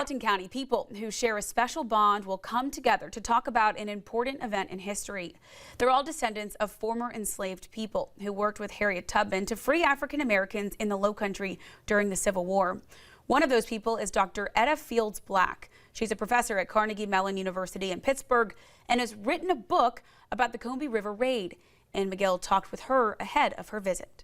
Colleton County, people who share a special bond will come together to talk about an important event in history. They're all descendants of former enslaved people who worked with Harriett Tubman to free African Americans in the Lowcountry during the Civil War. One of those people is Dr. Etta Fields Black. She's a professor at Carnegie Mellon University in Pittsburgh and has written a book about the Combahee River Raid. And Miguel talked with her ahead of her visit.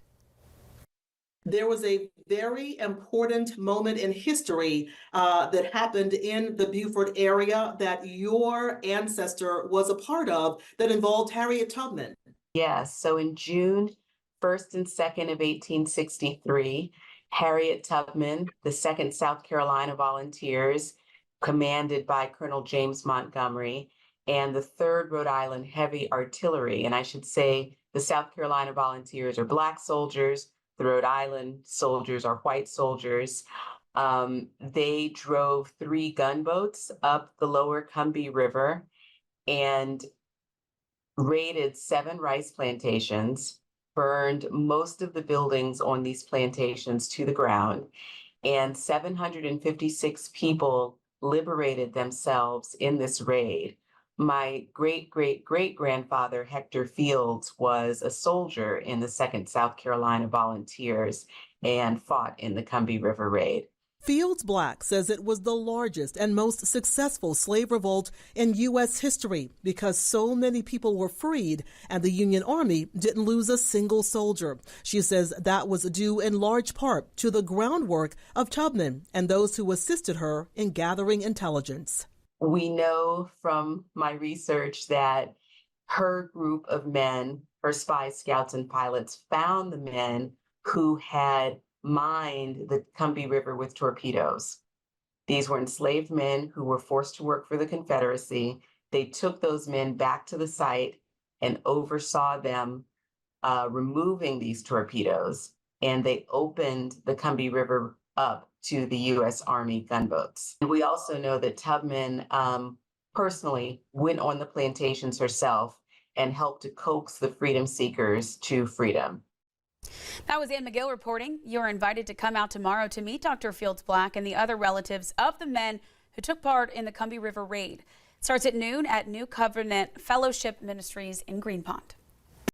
There was a very important moment in history that happened in the Beaufort area that your ancestor was a part of that involved Harriett Tubman. Yes, so in June 1st and 2nd of 1863, Harriett Tubman, the 2nd South Carolina Volunteers, commanded by Colonel James Montgomery, and the 3rd Rhode Island Heavy Artillery, and I should say the South Carolina Volunteers are Black soldiers, the Rhode Island soldiers are white soldiers. They drove 3 gunboats up the lower Combahee River and raided 7 rice plantations, burned most of the buildings on these plantations to the ground, and 756 people liberated themselves in this raid. My great-great-great-grandfather, Hector Fields, was a soldier in the 2nd South Carolina Volunteers and fought in the Combahee River Raid. Fields Black says it was the largest and most successful slave revolt in U.S. history because so many people were freed and the Union Army didn't lose a single soldier. She says that was due in large part to the groundwork of Tubman and those who assisted her in gathering intelligence. We know from my research that her group of men, her spies, scouts, and pilots, found the men who had mined the Combahee River with torpedoes. These were enslaved men who were forced to work for the Confederacy. They took those men back to the site and oversaw them removing these torpedoes, and they opened the Combahee River up to the U.S. Army gunboats. And we also know that Tubman personally went on the plantations herself and helped to coax the freedom seekers to freedom. That was Ann McGill reporting. You're invited to come out tomorrow to meet Dr. Fields Black and the other relatives of the men who took part in the Combahee River Raid. It starts at noon at New Covenant Fellowship Ministries in Green Pond.